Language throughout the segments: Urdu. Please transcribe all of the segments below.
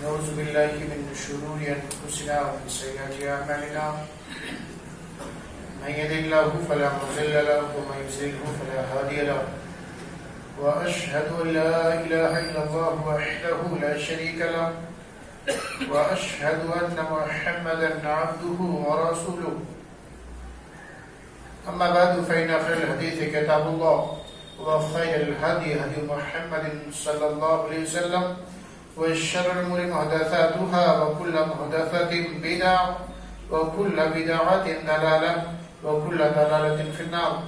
نعوذ بالله من شرور أنفسنا ومن سيئات أعمالنا من يهده الله فلا مضل له ومن يضلل فلا هادي له وأشهد أن لا إله إلا الله وحده لا شريك له وأشهد أن محمدا عبده ورسوله أما بعد فإن خير الحديث كتاب الله وخير الهدي هدي محمد صلى الله عليه وسلم وشر الأمور محدثاتها وكل محدثة بدعة وكل بدعة ضلالة وكل ضلالة في النار.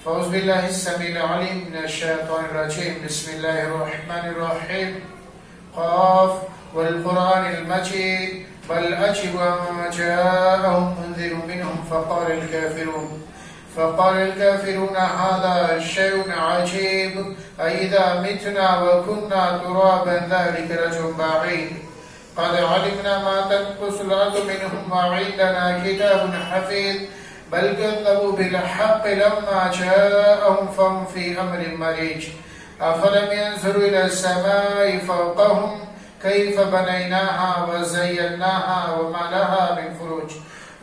فأعوذ بالله السميع العليم من الشيطان الرجيم. بسم الله الرحمن الرحيم. قاف والقرآن المجيد بل عجبوا ما جاءهم منذر منهم فقال الكافرون هذا شيء عجيب أإذا متنا وكنا ترابا ذلك رجل بعيد قد علمنا ما تنقص الأرض منهم وعندنا كتاب حفيظ بل كذبوا بالحق لما جاءهم فهم في أمر مريج أفلم ينظروا إلى السماء فوقهم كيف بنيناها وزيناها وما لها من فروج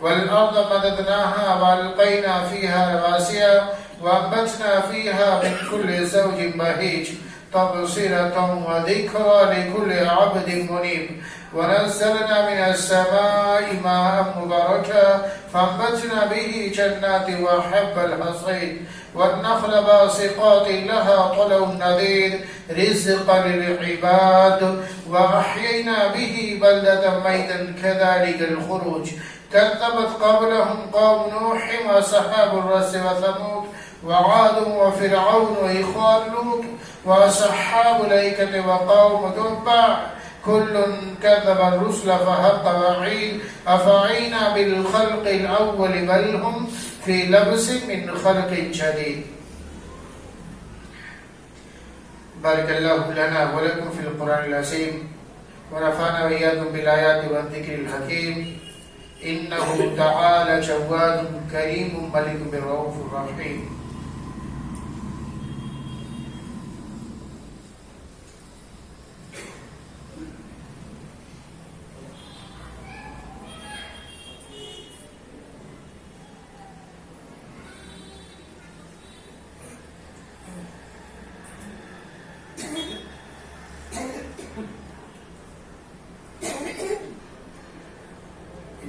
والأرض مددناها وألقينا فيها رواسي وأنبتنا فيها من كل زوج بهيج تبصرة وذكرى لكل عبد منيب ونزلنا من السماء ماء مباركا فأنبتنا به جنات وحب الحصيد والنخل باسقات لها طلع نضيد رزقا للعباد وأحيينا به بلدة ميتا كذلك الخروج كذبت قبلهم قوم نوح وأصحاب الرس وثمود وعاد وفرعون وإخوان لوط وأصحاب الأيكة وقوم تبع كل كذب الرسل فحق وعيد أفعينا بالخلق الأول بل هم في لبس من خلق جديد. بارك الله لنا ولكم في القرآن العظيم ونفعنا وإياكم بالآيات والذكر الحكيم إنه تعالى جواد كريم ملك بالرؤوف الرحيم.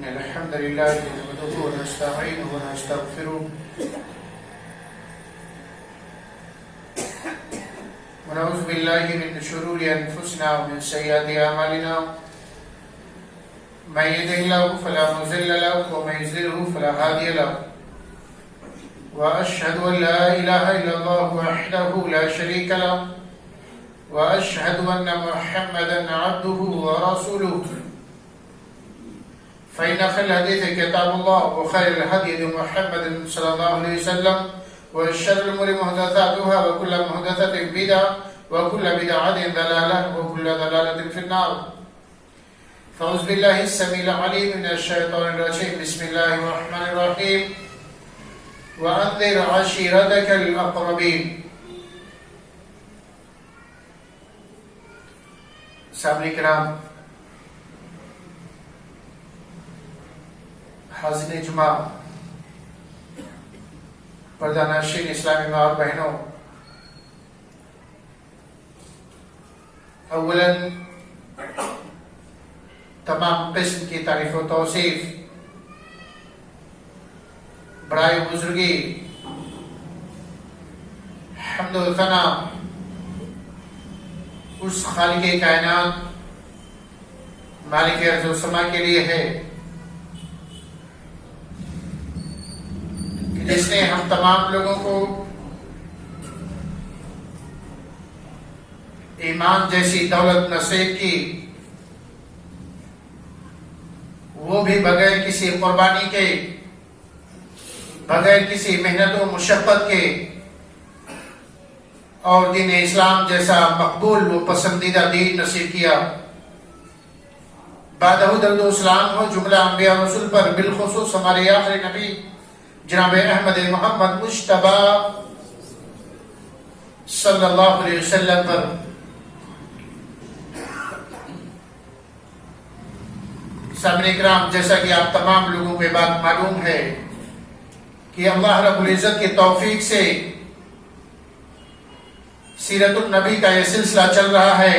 إن الحمد لله نحمده ونستعينه ونستغفره ونعوذ بالله من شرور أنفسنا ومن سيئات أعمالنا من يهده الله فلا مضل له ومن يضلل فلا هادي له وأشهد أن لا إله إلا الله وحده لا شريك له وأشهد أن محمدا عبده ورسوله فإن خير الحديث كتاب الله وخير الهدي محمد صلى الله عليه وسلم وشر الأمور محدثاتها وكل محدثة بدعة وكل بدعة ضلالة وكل ضلالة في النار. فأعوذ بالله السميع العليم من الشيطان الرجيم. بسم الله الرحمن الرحيم. وأنذر عشيرتك الأقربين. سامعین کرام، حاضرین جمعہ، پردہ نشین اسلامی ماں اور بہنوں، اولاً تمام قسم کی تعریف و توصیف برائے بزرگی، حمد و ثنا اس خالق کائنات مالک ارض و سما کے لیے ہے جس نے ہم تمام لوگوں کو ایمان جیسی دولت نصیب کی، وہ بھی بغیر کسی قربانی کے، بغیر کسی محنت و مشقت کے، اور دین اسلام جیسا مقبول و پسندیدہ دین نصیب کیا. بعدہ درود و سلام ہو جملہ انبیاء و رسول پر، بالخصوص ہمارے آخری نبی جناب احمد محمد مجتبی صلی اللہ علیہ وسلم پر. سامعین کرام، جیسا کہ آپ تمام لوگوں کو بات معلوم ہے کہ اللہ رب العزت کی توفیق سے سیرت النبی کا یہ سلسلہ چل رہا ہے۔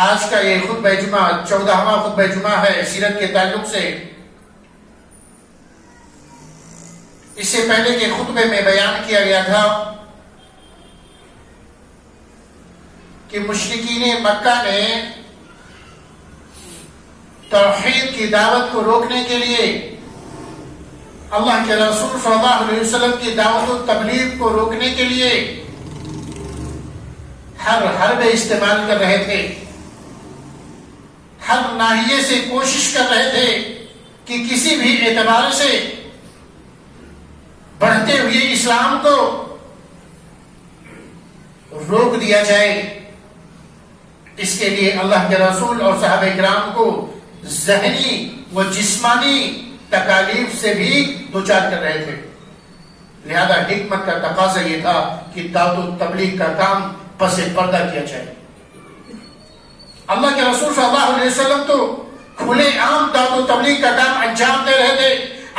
آج کا یہ خطبہ جمعہ 14واں خطبہ جمعہ ہے سیرت کے تعلق سے۔ اس سے پہلے کے خطبے میں بیان کیا گیا تھا کہ مشرکین مکہ نے توحید کی دعوت کو روکنے کے لیے اللہ کے رسول صلی اللہ علیہ وسلم کی دعوت و تبلیغ کو روکنے کے لیے ہر حربے استعمال کر رہے تھے، ہر ناحیے سے کوشش کر رہے تھے کہ کسی بھی اعتبار سے بڑھتے ہوئے اسلام کو روک دیا جائے۔ اس کے لیے اللہ کے رسول اور صحابہ کرام کو ذہنی و جسمانی تکالیف سے بھی دوچار کر رہے تھے۔ لہذا حکمت کا تقاضا یہ تھا کہ دعوت و تبلیغ کا کام پس پردہ کیا جائے۔ اللہ کے رسول صلی اللہ علیہ وسلم تو کھلے عام دعوت و تبلیغ کا کام انجام دے رہے تھے،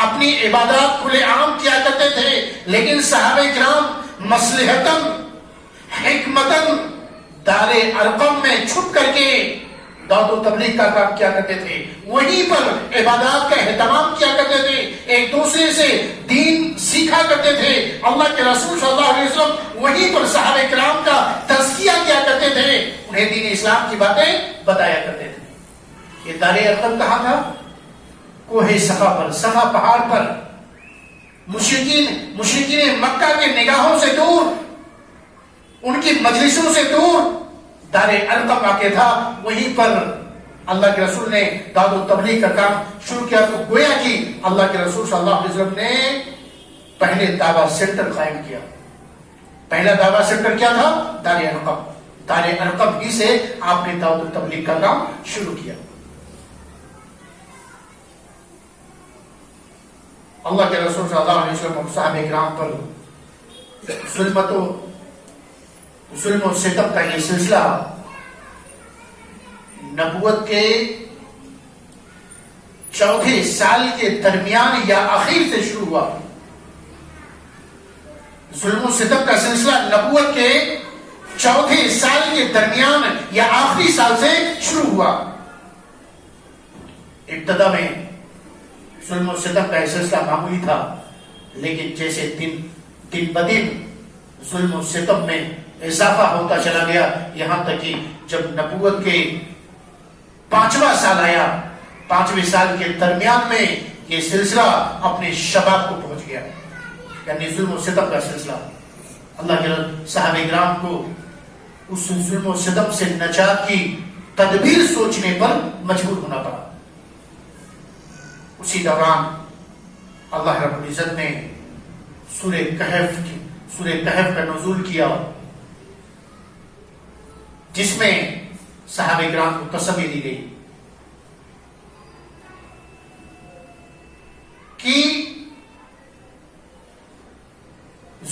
اپنی عبادات کھلے عام کیا کرتے تھے، لیکن صحابہ کرام مصلحتاً حکمتاً دار ارقم میں چھپ کر کے دعوت و تبلیغ کا کام کیا کرتے تھے، وہیں پر عبادات کا اہتمام کیا کرتے تھے، ایک دوسرے سے دین سیکھا کرتے تھے۔ اللہ کے رسول صلی اللہ علیہ وسلم وہیں پر صحابہ کرام کا تزکیہ کیا کرتے تھے، انہیں دین اسلام کی باتیں بتایا کرتے تھے۔ یہ دار ارقم کہاں تھا؟ کوہ صفا پر، صفا پہاڑ پر، مشرکین مکہ کے نگاہوں سے دور، ان کی مجلسوں سے دور دار ارقم واقع تھا۔ وہیں پر اللہ کے رسول نے دعوت و تبلیغ کا کام شروع کیا، تو گویا کہ اللہ کے رسول صلی اللہ علیہ وسلم نے پہلے دعویٰ سینٹر قائم کیا۔ پہلا دعویٰ سینٹر کیا تھا؟ دار ارقم۔ دار ارقم ہی سے آپ نے دعوت و تبلیغ کا کام شروع کیا۔ اللہ کے رسول صلی اللہ علیہ وسلم اور صحابہ کرام پر ظلم و ستم کا یہ سلسلہ نبوت کے چوتھے سال کے درمیان یا آخر سے شروع ہوا۔ ظلم و ستم کا سلسلہ نبوت کے چوتھے سال کے درمیان یا آخری سال سے شروع ہوا۔ ابتدا میں ظلم و ستم کا سلسلہ معمولی تھا، لیکن جیسے دن بدن ظلم و ستم میں اضافہ ہوتا چلا گیا، یہاں تک کہ جب نبوت کے 5واں سال آیا، 5ویں سال کے درمیان میں یہ سلسلہ اپنے شباب کو پہنچ گیا، یعنی ظلم و ستم کا سلسلہ۔ اللہ کے صحابہ کرام کو اس ظلم و ستم سے نجات کی تدبیر سوچنے پر مجبور ہونا پڑا۔ اسی دوران اللہ رب العزت نے سورہ کہف کا نزول کیا، جس میں صحابہ کرام کو تسلی دی گئی کہ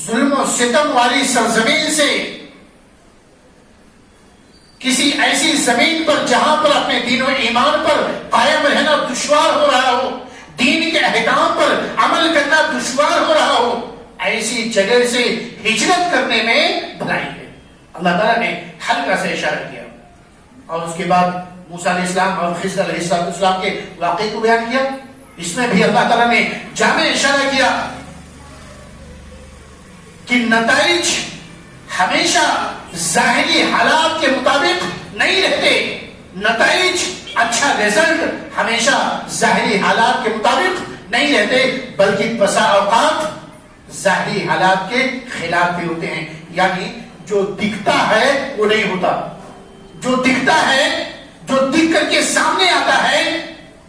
ظلم و ستم والی سرزمین سے کسی ایسی زمین پر جہاں پر اپنے دین و ایمان پر قائم رہنا دشوار ہو رہا ہو، دین کے احکام پر عمل کرنا دشوار ہو رہا ہو، ایسی جگہ سے ہجرت کرنے میں بھلائی ہے۔ اللہ تعالیٰ نے ہلکا سے اشارہ کیا، اور اس کے بعد موسیٰ علیہ السلام اور خضر علیہ السلام کے واقعے کو بیان کیا۔ اس میں بھی اللہ تعالیٰ نے جامع اشارہ کیا کہ نتائج ہمیشہ ظاہری حالات کے مطابق نہیں رہتے، نتائج اچھا رزلٹ ہمیشہ ظاہری حالات کے مطابق نہیں رہتے، بلکہ بسا اوقات ظاہری حالات کے خلاف بھی ہوتے ہیں۔ یعنی جو دکھتا ہے وہ نہیں ہوتا، جو دکھتا ہے، جو دکھ کر کے سامنے آتا ہے،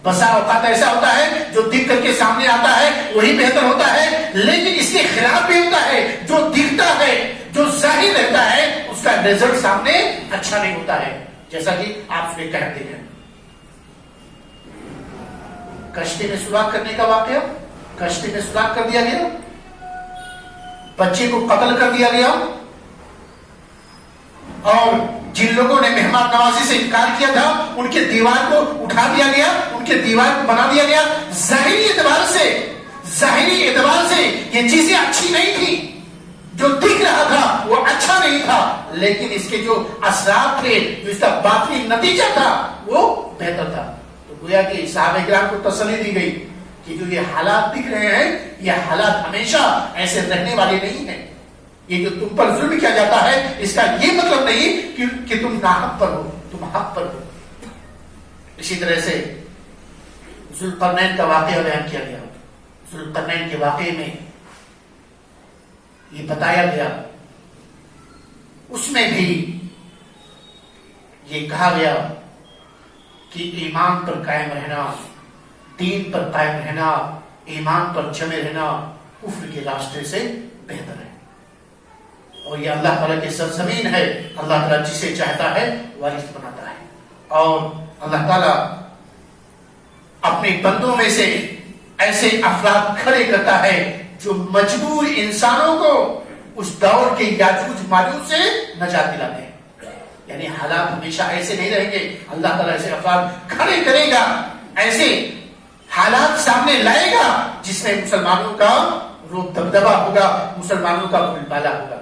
بسا اوقات ایسا ہوتا ہے جو دکھ کر کے سامنے آتا ہے وہی بہتر ہوتا ہے، لیکن اس کے خلاف بھی ہوتا ہے، جو دکھتا ہے، جو ظاہر رہتا ہے، اس کا رزلٹ سامنے اچھا نہیں ہوتا ہے۔ جیسا کہ آپ نے کہتے ہیں کشتی میں سوراخ کرنے کا واقعہ، کشتی میں سوراخ کر دیا گیا، بچے کو قتل کر دیا گیا، اور جن لوگوں نے مہمان نوازی سے انکار کیا تھا ان کے دیوار کو اٹھا دیا گیا، ان کے دیوار کو بنا دیا گیا. ظاہری اعتبار سے یہ چیزیں اچھی نہیں تھی، جو دکھ رہا تھا وہ اچھا نہیں تھا، لیکن اس کے جو اثرات تھے، جو اس کا باطنی نتیجہ تھا وہ بہتر تھا. تو گویا کہ صحابہ کرام کو تسلی دی گئی کہ جو یہ حالات دکھ رہے ہیں یہ حالات ہمیشہ ایسے رہنے والے نہیں ہیں. یہ جو تم پر ظلم کیا جاتا ہے اس کا یہ مطلب نہیں کہ تم ناحق پر ہو، تم حق پر ہو. اسی طرح سے ذوالقرنین کا واقعہ بیان کیا گیا. ذوالقرنین کے واقعے میں یہ بتایا گیا، اس میں بھی یہ کہا گیا کہ ایمان پر قائم رہنا، دین پر قائم رہنا، ایمان پر جمے رہنا کفر کے راستے سے بہتر ہے. اور یہ اللہ تعالیٰ کی سرزمین ہے، اللہ تعالیٰ جسے چاہتا ہے وارث بناتا ہے. اور اللہ تعالیٰ اپنے بندوں میں سے ایسے افراد کھڑے کرتا ہے جو مجبور انسانوں کو اس دور کے یاجوج ماجوج سے نجات دلاتے ہیں. یعنی حالات ہمیشہ ایسے نہیں رہیں گے. اللہ تعالیٰ ایسے افراد کھڑے کرے گا، ایسے حالات سامنے لائے گا جس میں مسلمانوں کا روب دبدبا ہوگا، مسلمانوں کا بول بالا ہوگا.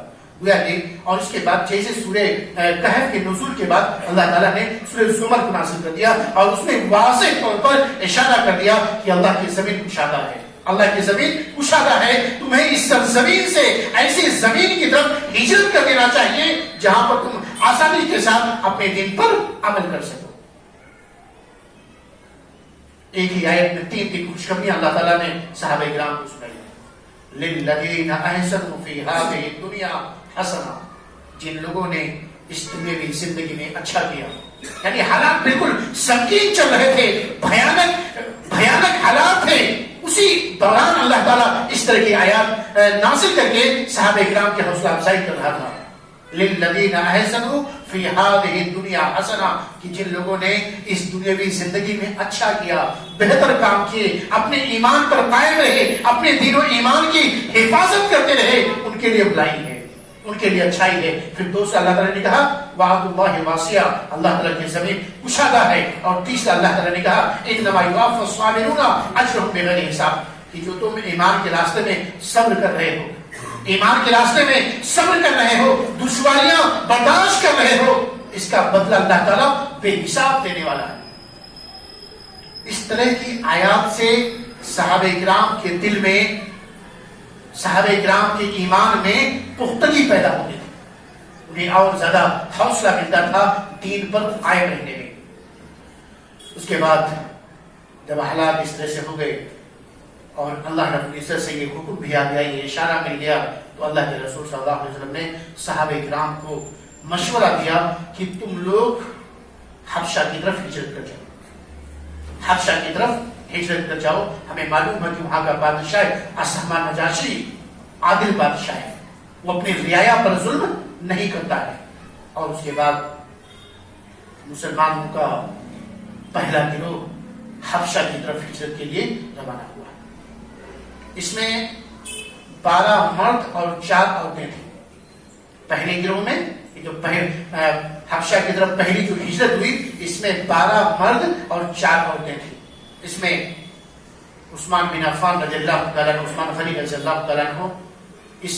اور اس کے بعد جیسے سورہ کہف کے نزول کے بعد اللہ تعالیٰ نے سورہ زمر کو نازل کر دیا اور اس میں واضح طور پر اشارہ کر دیا کہ اللہ کی زمین کشادہ ہے، اللہ کی زمین کشادہ ہے. تمہیں اس سرزمین سے ایسی زمین کی طرف ہجرت کر دینا چاہیے جہاں پر تم آسانی کے ساتھ اپنے دین پر عمل کر سکو. ایک ہی آیت میں 3 خوشخبریاں اللہ تعالیٰ نے صحابہ کرام کو سنائی. للذین احسنوا فی ہذہ الدنیا حسنہ، جن لوگوں نے اس دنیاوی زندگی میں اچھا کیا. یعنی حالات بالکل سنگین چل رہے تھے، بھیانک حالات تھے. اسی دوران اللہ تعالیٰ اس طرح کی آیات نازل کر کے صحابہ کرام کی حوصلہ افزائی کر رہا تھا. للذین احسنوا فی ہذہ الدنیا حسنہ، کہ جن لوگوں نے اس دنیاوی زندگی میں اچھا کیا، بہتر کام کیے، اپنے ایمان پر قائم رہے، اپنے دین و ایمان کی حفاظت کرتے رہے، ان کے لیے بھلائی ہے، ان کے لیے اچھائی ہے. پھر دوسرا اللہ تعالیٰ نے کہا وعد اللہ واسع، اللہ تعالیٰ کی زمین کشادہ ہے. اور تیسرا اللہ تعالیٰ نے کہا انما یوفی الصابرون اجرهم بغیر حساب، کہ جو تم ایمان کے راستے میں صبر کر رہے ہو، ایمان کے راستے میں صبر کر رہے ہو، دشواریاں برداشت کر رہے ہو، اس کا بدلہ اللہ تعالیٰ بے حساب دینے والا ہے. اس طرح کی آیات سے صحابہ کرام کے دل میں، صحابہ کرام کے ایمان میں پختگی پیدا ہوتی تھی، انہیں اور زیادہ حوصلہ ملتا تھا دین پر قائم رہنے میں. اس کے بعد جب حالات اس طرح سے ہو گئے اور اللہ رب العزت سے یہ حکم بھی آ گیا، یہ اشارہ مل گیا، تو اللہ کے رسول صلی اللہ علیہ وسلم نے صحابہ کرام کو مشورہ دیا کہ تم لوگ حبشہ کی طرف ہجرت کر جاؤ، حبشہ کی طرف ہجرت کر جاؤ. ہمیں معلوم ہے کہ وہاں کا بادشاہ اصحمہ نجاشی عادل بادشاہ ہے، وہ اپنی رعایا پر ظلم نہیں کرتا ہے. اور اس کے بعد مسلمانوں کا پہلا گروہ حبشہ کی طرف ہجرت کے لیے روانہ ہوا. اس میں 12 مرد اور 4 عورتیں تھیں. پہلے گروہ میں جو حبشہ کی طرف پہلی جو ہجرت ہوئی اس میں 12 مرد اور 4 عورتیں تھیں. اس میں عثمان بن عفان رضی اللہ تعالیٰ عنہ، عثمان غنی رضی اللہ تعالیٰ عنہ اس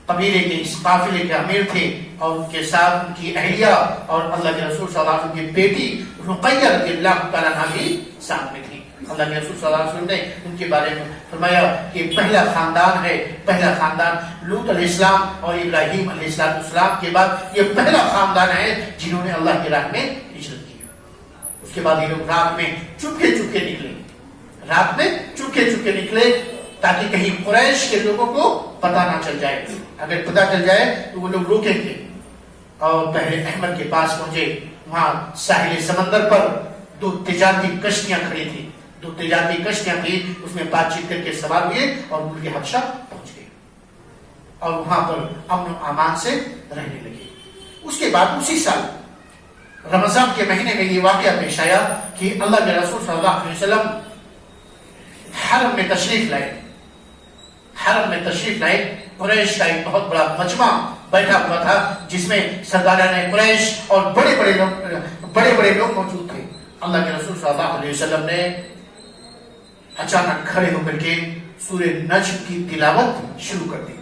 قبیلے کے، اس قافلے کے امیر تھے، اور ان کے ساتھ ان کی اہلیہ اور اللہ کے رسول صلی اللہ علیہ وسلم کی بیٹی رقیہ رضی اللہ تعالیٰ عنہ بھی ساتھ میں تھی. اللہ کے رسول صلی اللہ علیہ وسلم نے ان کے بارے میں فرمایا کہ پہلا خاندان ہے، پہلا خاندان لوط علیہ السلام اور ابراہیم علیہ السلام کے بعد یہ پہلا خاندان ہے جنہوں نے اللہ کی راہ میں ہجرت کی. اس کے بعد یہ لوگ رات میں چپکے چپکے نکلے، رات میں چپکے چپکے نکلے تاکہ کہیں قریش کے لوگوں کو پتہ نہ چل جائے. اگر پتہ چل جائے تو وہ لوگ روکیں گے. اور پہلے احمد کے پاس پہنچے، وہاں ساحل سمندر پر 2 تجارتی کشتیاں کھڑی تھی، 2 تجارتی کشتیاں تھی، اس میں بات چیت کر کے سوار ہوئے اور ملک حبشہ پہنچ گئے اور وہاں پر امن و امان سے رہنے لگے. اس کے بعد اسی سال رمضان کے مہینے میں یہ واقعہ پیش آیا کہ اللہ کے رسول صلی اللہ علیہ وسلم حرم میں تشریف لائے. حرم میں تشریف لائے. قریش کا ایک بہت بڑا مجمع بیٹھا ہوا تھا جس میں سرداران قریش اور بڑے بڑے لوگ موجود تھے. اللہ کے رسول صلی اللہ علیہ وسلم نے اچانک کھڑے ہو کر کے سورہ نجم کی تلاوت شروع کر دی.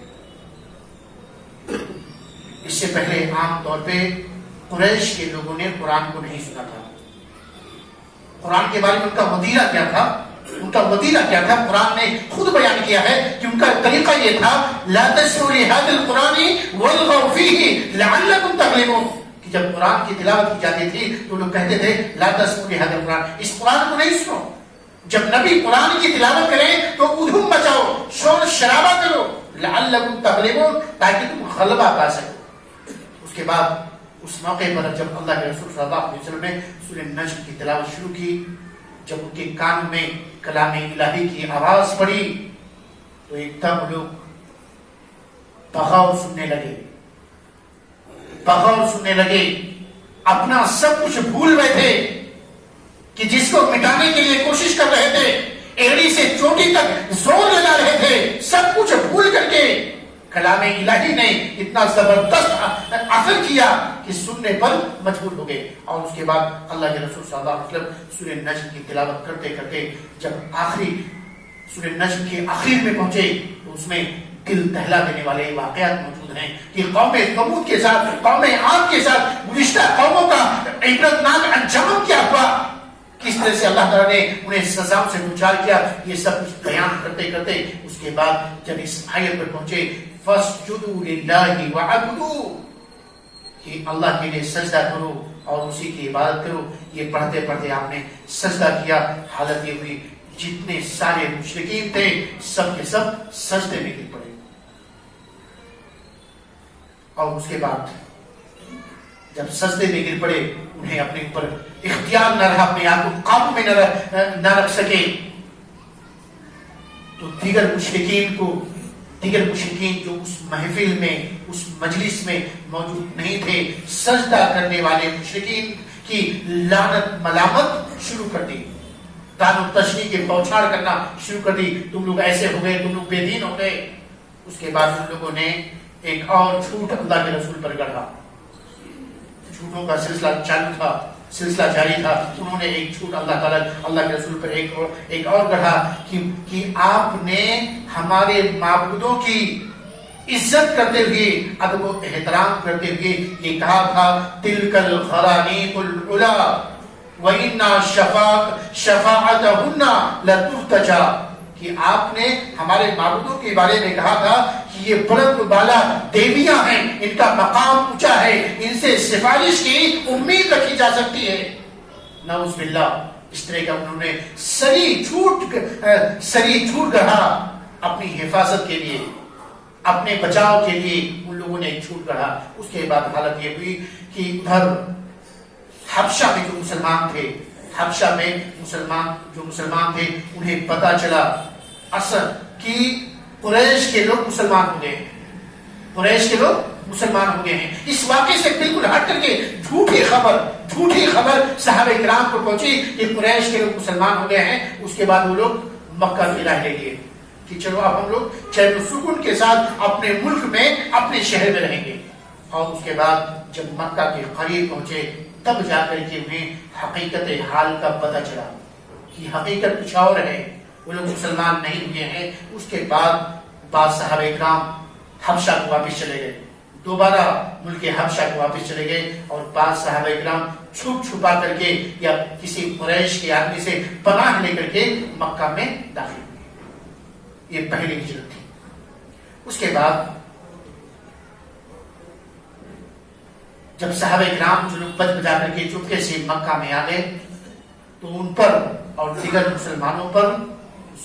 اس سے پہلے عام طور پہ قریش کے لوگوں نے قرآن کو نہیں سنا تھا. قرآن کے بارے میں ان کا وتیرہ کیا تھا؟ قرآن نے خود بیان کیا ہے کہ ان کا طریقہ یہ تھا لا تسمعوا لهذا القرآن والغوا فيه لعلكم تغلبون، کہ جب قرآن کی تلاوت کی جاتی تھی تو لوگ کہتے تھے لا تسمعوا لهذا القرآن، اس قرآن کو نہیں سنو. جب نبی قرآن کی تلاوت کریں تو ادھم مچاؤ، شور شرابہ کرو، لعلکم تغلبون، تاکہ تم غلبہ پا سکو. اس کے بعد اس موقع پر جب اللہ کے رسول صلی اللہ علیہ وسلم نے سورہ نجم کی تلاوت شروع کی، جب ان کے کان میں کلام الہی کی آواز پڑی تو ایک دم لوگ بغور سننے لگے، اپنا سب کچھ بھول بیٹھے کہ جس کو مٹانے کے لیے کوشش کر رہے تھے، ایڑی سے چوٹی تک زور لگا رہے تھے، سب کچھ بھول کر کے کلام الہی نے اتنا زبردست اثر کیا کہ سننے پر مجبور ہو گئے. اور اس کے بعد اللہ کے رسول صلی اللہ علیہ وسلم سورہ نجم کی تلاوت کرتے کرتے جب سورہ نجم کے آخر میں پہنچے تو اس میں دل دہلا دینے والے واقعات موجود ہیں کہ قوم ثمود کے ساتھ، قوم عاد کے ساتھ گزشتہ قوموں کا عبرتناک انجام کیا ہوا، کس طرح سے اللہ تعالیٰ نے انہیں سزا سے دوچار کیا. یہ سب کچھ بیان کرتے کرتے اس کے بعد جب اس آیت پر پہنچے فَاسْجُدُوا لِلَّهِ وَعَبُدُوا، کہ اللہ کے لیے سجدہ کرو اور اسی کی عبادت کرو. یہ پڑھتے پڑھتے آپ نے سجدہ کیا. حالت یہ ہوئی جتنے سارے مشرکین تھے سب کے سب سجدے میں گر پڑے. اور اس کے بعد جب سجدے میں گر پڑے انہیں اپنے اوپر اختیار نہ رہا، اپنے آپ کو قابو میں نہ رکھ سکے تو دیگر مشرکین جو اس محفل میں، اس مجلس میں موجود نہیں تھے، سجدہ کرنے والے مشرکین کی لعنت ملامت شروع کر دی، تان و تشنیع کے بوچھاڑ کرنا شروع کر دی. تم لوگ ایسے ہو گئے، تم لوگ بے دین ہو گئے. اس کے بعد ان لوگوں نے ایک اور جھوٹ اللہ کے رسول پر گڑھا. جھوٹوں کا سلسلہ جاری تھا. انہوں نے ایک جھوٹ اللہ کے رسول پر ایک اور گڑھا کہ آپ نے ہمارے معبودوں کی عزت کرتے ہوئے، ادب و احترام کرتے ہوئے یہ کہا تھا تلک الغرانیق العلا وَإِنَّا شَفَاعَتَهُنَّ لَتُرْتَجَا، کہ آپ نے ہمارے معبودوں کے بارے میں کہا تھا کہ یہ بلند بالا دیویاں ہیں، ان کا مقام اونچا ہے، ان سے سفارش کی امید رکھی جا سکتی ہے. نعوذ باللہ، اس طرح کا انہوں نے سری جھوٹ گڑھا اپنی حفاظت کے لیے، اپنے بچاؤ کے لیے ان لوگوں نے ایک جھوٹ گڑھا. اس کے بعد حالت یہ ہوئی کہ ادھر حبشہ میں جو مسلمان تھے، انہیں پتا چلا اصل کہ قریش کے لوگ مسلمان ہو گئے ہیں. اس واقعے سے بالکل ہٹ کر کے جھوٹی خبر صحابہ کرام کو پہنچی کہ قریش کے لوگ مسلمان ہو گئے ہیں. اس کے بعد وہ لوگ مکہ کی راہ لے لیے کہ چلو اب ہم لوگ چین و سکون کے ساتھ اپنے ملک میں، اپنے شہر میں رہیں گے. اور اس کے بعد جب مکہ کے قریب پہنچے تب جا کر کے انہیں حقیقت حال کا پتہ چلا کہ حقیقت کچھ اور ہے، وہ لوگ مسلمان نہیں ہوئے ہیں. اس کے بعد صحابہ کرام حبشہ کو واپس چلے گئے، دوبارہ ملک حبشہ کو واپس چلے گئے، اور بعض صحابہ کرام چھپا کر کے یا کسی قریش کے آدمی سے پناہ لے کر کے مکہ میں داخل ہوئے. یہ پہلی ہجرت تھی. اس کے بعد جب صحابہ کرام جو لوگ بچ بچا کر کے چپکے سے مکہ میں آ گئے تو ان پر اور دیگر مسلمانوں پر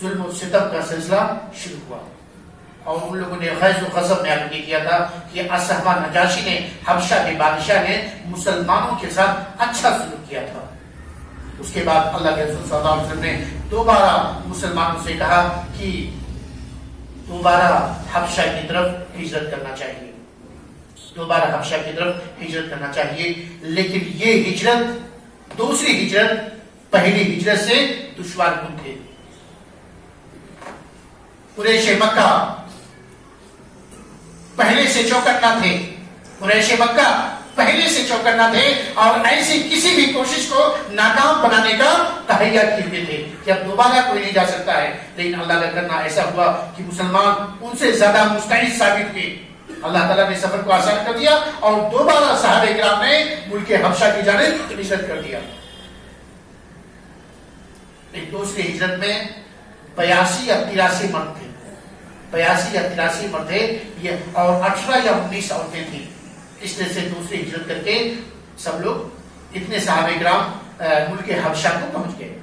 ظلم و ستم کا سلسلہ شروع ہوا. اور ان لوگوں نے غیظ و غضب میں عمل کیا تھا کہ اصحابہ نجاشی نے، حبشہ کے بادشاہ نے مسلمانوں کے ساتھ اچھا سلوک کیا تھا. اس کے بعد اللہ کے رسول صلی اللہ علیہ وسلم نے دوبارہ مسلمانوں سے کہا کہ دوبارہ حبشہ کی طرف ہجرت کرنا چاہیے. لیکن یہ ہجرت، دوسری ہجرت پہلی ہجرت سے دشوار کن تھے. قریش مکہ پہلے سے چوکٹ نہ تھے، قریش مکہ پہلے سے چوکنا تھے اور ایسی کسی بھی کوشش کو ناکام بنانے کا تہیا کیے ہوئے تھے کہ اب دوبارہ کوئی نہیں جا سکتا ہے. لیکن اللہ کا کرنا ایسا ہوا کہ مسلمان ان سے زیادہ مستعد ثابت ہوئے. اللہ تعالیٰ نے سفر کو آسان کر دیا اور دوبارہ صحابہ کرام نے ملک حبشہ کی جانب ہجرت کر دیا. ایک دوسری ہجرت میں 82 یا 83 مرد تھے. 82 یا 83 مرد تھے یہ اور 18 یا 19 عورتیں تھیں. اس طرح سے دوسری ہجرت کر کے سب لوگ اتنے صحابہ کرام ملک حبشہ کو پہنچ گئے.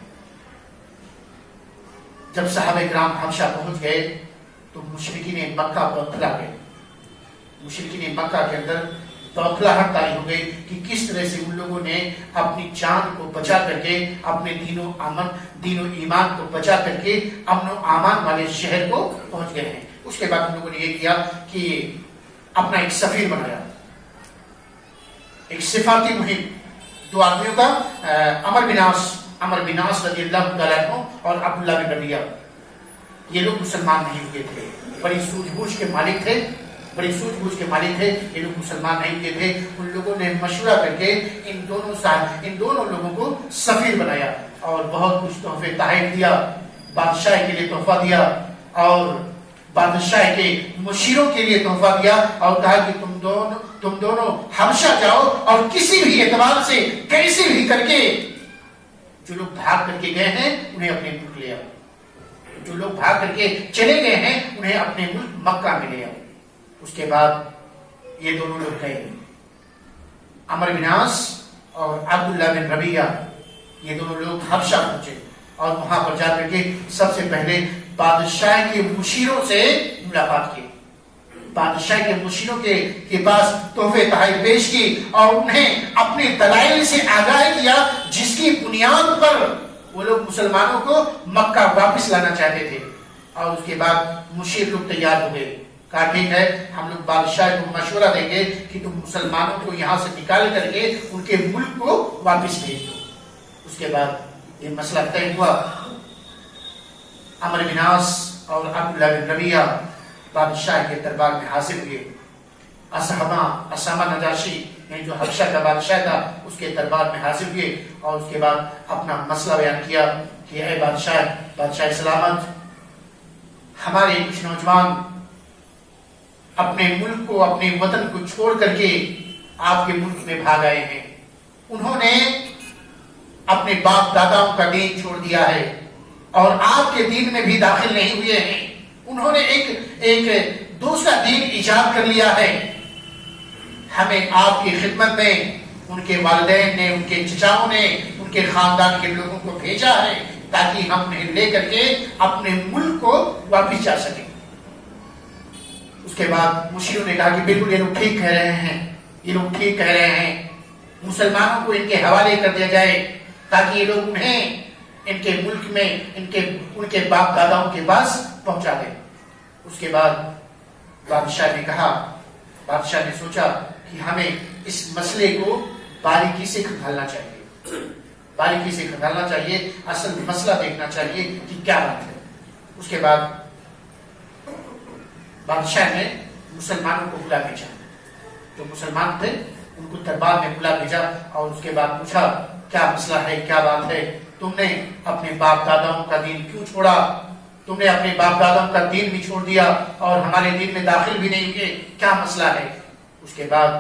جب صحابہ کرام حبشہ پہنچ گئے تو مشرکین مکہ بوکھلا گئے. مشرکین مکہ کے اندر بوکھلاہٹ طاری ہو گئی کہ کس طرح سے ان لوگوں نے اپنی جان کو بچا کر کے اپنے دین و ایمان کو بچا کر کے امن و امان والے شہر کو پہنچ گئے ہیں. اس کے بعد ان لوگوں نے یہ کیا کہ اپنا ایک سفیر بنایا, ایک سفارتی مہم. 2 آدمیوں کا عمر بن عاص رضی اللہ تعالیٰ عنہ اور عبداللہ بن ربیعہ, یہ لوگ مسلمان نہیں ہوئے تھے. بڑی سوجھ بوجھ کے مالک تھے, یہ لوگ مسلمان نہیں ہوئے تھے. ان لوگوں نے مشورہ کر کے ان دونوں لوگوں کو سفیر بنایا اور بہت کچھ تحفے تحائف دیا. بادشاہ کے لیے تحفہ دیا اور بادشاہ کے مشیروں کے لیے تحفہ دیا اور کہا کہ تم دونوں حبشہ جاؤ اور کسی بھی اعتبار سے کیسے بھی کر کے جو لوگ بھاگ کر کے گئے ہیں انہیں اپنے ملک لے آؤ. جو لوگ بھاگ کر کے چلے گئے ہیں انہیں اپنے ملک مکہ میں لے آؤ. اس کے بعد یہ دونوں لوگ گئے, عمر بن عاص اور عبداللہ بن ربیعہ, یہ دونوں لوگ حبشہ پہنچے اور وہاں پر جا کر کے سب سے پہلے بادشاہ کے مشیروں سے ملاقات کی. بادشاہ کے مشیروں کے پاس تحفے تحائف پیش کی اور انہیں اپنے دلائل سے آگاہ کیا جس کی بنیاد پر وہ لوگ مسلمانوں کو مکہ واپس لانا چاہتے تھے. اور اس کے بعد مشیر لوگ تیار ہو گئے, کہا ٹھیک ہے ہم لوگ بادشاہ کو مشورہ دیں گے کہ تم مسلمانوں کو یہاں سے نکال کر کے ان کے ملک کو واپس بھیج دو. اس کے بعد یہ مسئلہ طے ہوا. عمر بن عاص اور عبداللہ بن ربیعہ بادشاہ کے دربار میں حاضر ہوئے. اسامہ نجاشی جو حبشہ کا بادشاہ تھا اس کے دربار میں حاضر ہوئے اور اس کے بعد اپنا مسئلہ بیان کیا کہ اے بادشاہ سلامت, ہمارے کچھ نوجوان اپنے ملک کو اپنے وطن کو چھوڑ کر کے آپ کے ملک میں بھاگ آئے ہیں. انہوں نے اپنے باپ داداؤں کا دین چھوڑ دیا ہے اور آپ کے دین میں بھی داخل نہیں ہوئے ہیں. انہوں نے ایک دوسرا دین ایجاد کر لیا ہے. ہمیں آپ کی خدمت میں ان کے والدین نے, ان کے چچاؤں نے, ان کے خاندان کے لوگوں کو بھیجا ہے تاکہ ہم انہیں لے کر کے اپنے ملک کو واپس جا سکیں. اس کے بعد مشیروں نے کہا کہ بالکل یہ لوگ ٹھیک کہہ رہے ہیں, مسلمانوں کو ان کے حوالے کر دیا جائے تاکہ یہ لوگ انہیں ان کے ملک میں ان کے باپ داداؤں کے پاس پہنچا دیں. اس کے بعد بادشاہ نے سوچا کہ ہمیں اس مسئلے کو باریکی سے کھنگالنا چاہیے, اصل مسئلہ دیکھنا چاہیے کہ کیا بات ہے. اس کے بعد بادشاہ نے مسلمانوں کو بلا بھیجا, جو مسلمان تھے ان کو دربار میں بلا بھیجا اور اس کے بعد پوچھا کیا مسئلہ ہے, کیا بات ہے, تم نے اپنے باپ داداؤں کا دین کیوں چھوڑا, تم نے اپنے باپ داداؤں کا دین بھی چھوڑ دیا اور ہمارے دین میں داخل بھی نہیں ہوئے, کیا مسئلہ ہے. اس کے بعد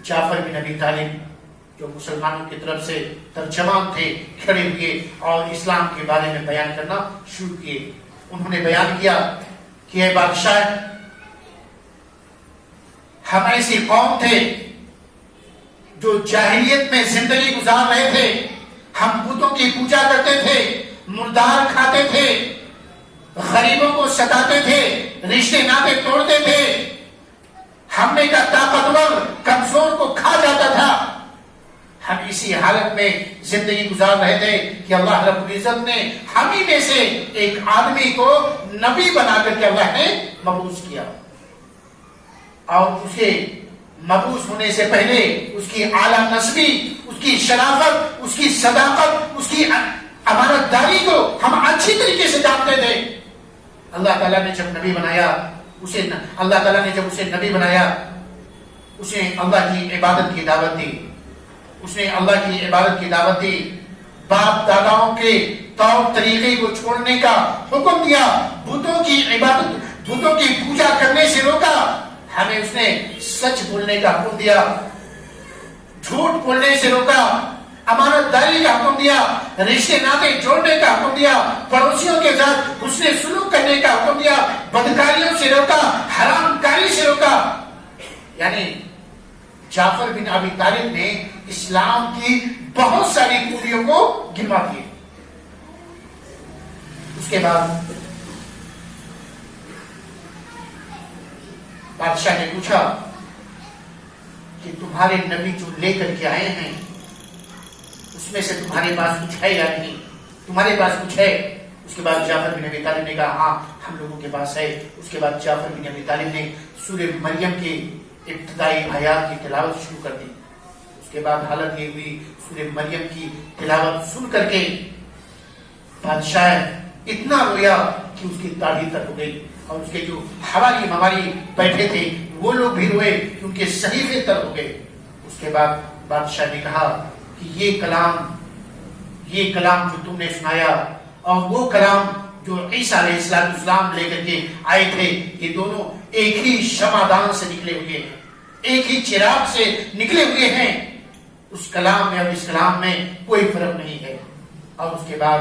جعفر بن ابی طالب جو مسلمانوں کی طرف سے ترجمان تھے کھڑے ہوئے اور اسلام کے بارے میں بیان کرنا شروع کیے. انہوں نے بیان کیا کہ اے بادشاہ, ہم ایسی قوم تھے جو جاہلیت میں زندگی گزار رہے تھے. ہم بتوں کی پوجا کرتے تھے, مردار کھاتے تھے, غریبوں کو ستاتے تھے, رشتے ناطے توڑتے تھے. ہم نے کا طاقتور کمزور کو کھا جاتا تھا. ہم اسی حالت میں زندگی گزار رہے تھے کہ اللہ رب العزت نے ہم ہی میں سے ایک آدمی کو نبی بنا کر کے اللہ نے مبعوث کیا اور اسے مبعوث ہونے سے پہلے اس کی اعلیٰ نسبی, اس کی شرافت, اس کی صداقت, اس کی امانت داری کو ہم اچھی طریقے سے جانتے تھے. اللہ تعالیٰ نے جب نبی بنایا اس نے اللہ کی عبادت کی دعوت دی، اس نے اللہ کی عبادت کی دعوت دی، باپ داداؤں کے طور طریقے کو چھوڑنے کا حکم دیا، بتوں کی عبادت، بتوں کی پوجا کرنے سے روکا، ہمیں اس نے سچ بولنے کا حکم دیا، جھوٹ بولنے سے روکا، امانت داری کا حکم دیا، رشتے ناطے جوڑنے کا حکم دیا، پڑوسیوں کے ساتھ حسن سلوک کرنے کا حکم دیا، بدکاریوں سے روکا، حرام کاری سے روکا۔ یعنی جعفر بن ابی طالب نے اسلام کی بہت ساری خوبیوں کو گنوا دیے۔ اس کے بعد بادشاہ نے پوچھا کہ تمہارے نبی جو لے کر کے آئے ہیں اس میں سے تمہارے پاس کچھ ہے یا نہیں، تمہارے پاس کچھ ہے؟ اس کے بعد جعفر بن ابی طالب نے کہا ہاں ہم لوگوں کے پاس ہے۔ اس کے بعد جعفر بن ابی طالب نے سورہ مریم کی ابتدائی آیات کی تلاوت شروع کر دی۔ اس کے بعد حالت یہ ہوئی سورہ مریم کی تلاوت سن کر کے بادشاہ اتنا رویا کہ اس کی داڑھی تر ہو گئی، اور اس کے جو حوالی موالی بیٹھے تھے وہ لوگ بھی روئے کہ ان کے صحیفے تر ہو گئے۔ اس کے بعد بادشاہ نے کہا کہ یہ کلام جو تم نے سنایا اور وہ کلام جو عیسیٰ علیہ السلام لے کر کے آئے تھے، یہ دونوں ایک ہی شمعدان سے نکلے ہوئے ہیں، ایک ہی چراغ سے نکلے ہوئے ہیں، اس کلام میں اور اس کلام میں کوئی فرق نہیں ہے۔ اور اس کے بعد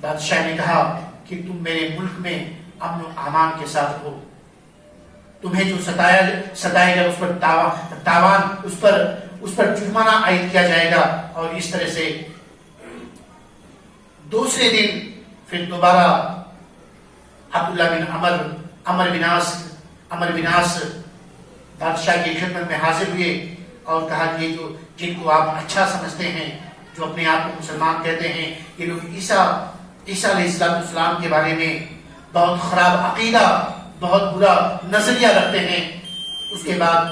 بادشاہ نے کہا کہ تم میرے ملک میں امن و امان کے ساتھ ہو، تمہیں جو ستائے گا اس پر تاوان، اس پر جرمانہ عائد کیا جائے گا۔ اور اس طرح سے دوسرے دن پھر دوبارہ عبداللہ بن عمر بن عاص بادشاہ کی خدمت میں حاضر ہوئے اور کہا کہ جن کو آپ اچھا سمجھتے ہیں، جو اپنے آپ کو مسلمان کہتے ہیں، یہ لوگ عیسیٰ علیہ السلام کے بارے میں بہت خراب عقیدہ، بہت برا نظریہ رکھتے ہیں۔ اس کے بعد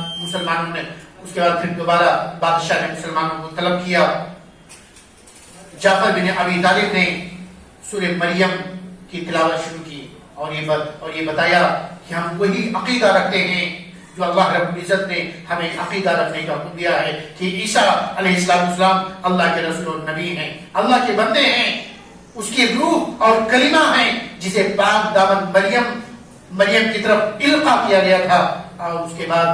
پھر دوبارہ بادشاہ نے مسلمانوں کو طلب کیا۔ جعفر بن ابی طالب نے سورہ مریم کی تلاوت شروع کی اور یہ بتایا کہ ہم وہی عقیدہ رکھتے ہیں جو اللہ رب العزت نے ہمیں عقیدہ رکھنے کا حکم دیا ہے کہ عیسیٰ علیہ السلام اللہ کے رسول اور نبی ہیں، اللہ کے بندے ہیں، اس کی روح اور کلمہ ہیں جسے پاک دامن مریم کی طرف القا کیا گیا تھا۔ اور اس کے بعد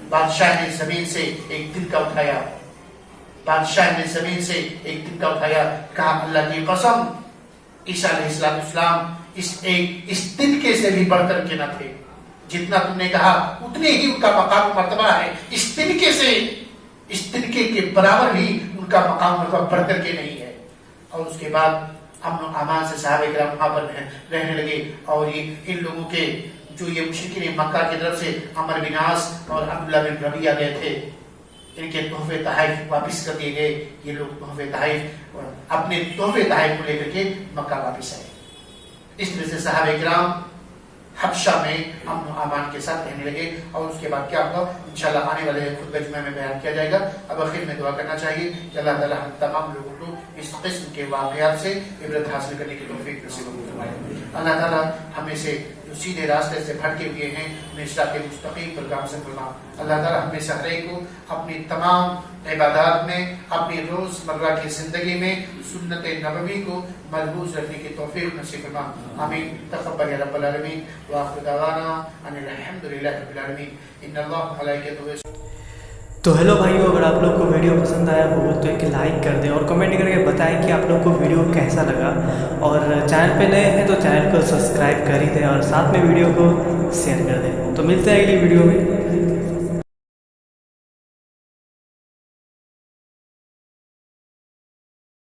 بادشاہ نے زمین سے ایک دن کا اٹھایا، کہا اللہ کی قسم عیسیٰ علیہ السلام اس تنکے سے بھی بڑھ کر کے نہ تھے، جتنا تم نے کہا اتنے ہی ان کا مقام و مرتبہ ہے، اس تنکے کے برابر بھی ان کا مقام و مرتبہ بڑھ کر کے نہیں ہے۔ اور اس کے بعد امن و امان سے صحابہ کرام وہاں پر رہنے لگے، اور ان لوگوں کے جو یہ مشرکین مکہ کی طرف سے عمر بن عاص اور عبداللہ بن ربیعہ گئے تھے، ان کے تحفے تحائف واپس کر دیے گئے۔ یہ لوگ اپنے تحفے تحائف کو لے کر کے مکہ واپس آئے۔ اس طرح سے صحابہ کرام حبشہ میں امن و امان کے ساتھ رہنے لگے۔ اور اس کے بعد کیا ہوا انشاءاللہ آنے والے خطبہ جمعہ میں بیان کیا جائے گا۔ اب آخر میں دعا کرنا چاہیے کہ اللہ تعالی ہم تمام لوگوں کو اس قسم کے واقعات سے عبرت حاصل کرنے کی توفیق نصیب فرمائے۔ اللہ تعالی ہمیں سے جو سیدھے راستے سے بھٹکے ہوئے ہیں انہیں صراط مستقیم پر گامزن فرما۔ اللہ تعالی ہمیں سے ہر ایک کو اپنی تمام عبادات میں، اپنی روزمرہ کی زندگی میں سنت نبوی کو ملحوظ رکھنے کی توفیق نصیب فرما۔ آمین۔ تقبل یا رب العالمین وآخر دعوانا ان الحمدللہ رب العالمین۔ ان اللہ ملائکتہ۔ تو ہیلو بھائیو، اگر آپ لوگ کو ویڈیو پسند آیا ہو تو ایک لائک کر دیں اور کمنٹ کر کے بتائیں کہ آپ لوگ کو ویڈیو کیسا لگا، اور چینل پہ نئے ہیں تو چینل کو سبسکرائب کر ہی دیں اور ساتھ میں ویڈیو کو شیئر کر دیں۔ تو ملتے ہیں اگلی ویڈیو میں۔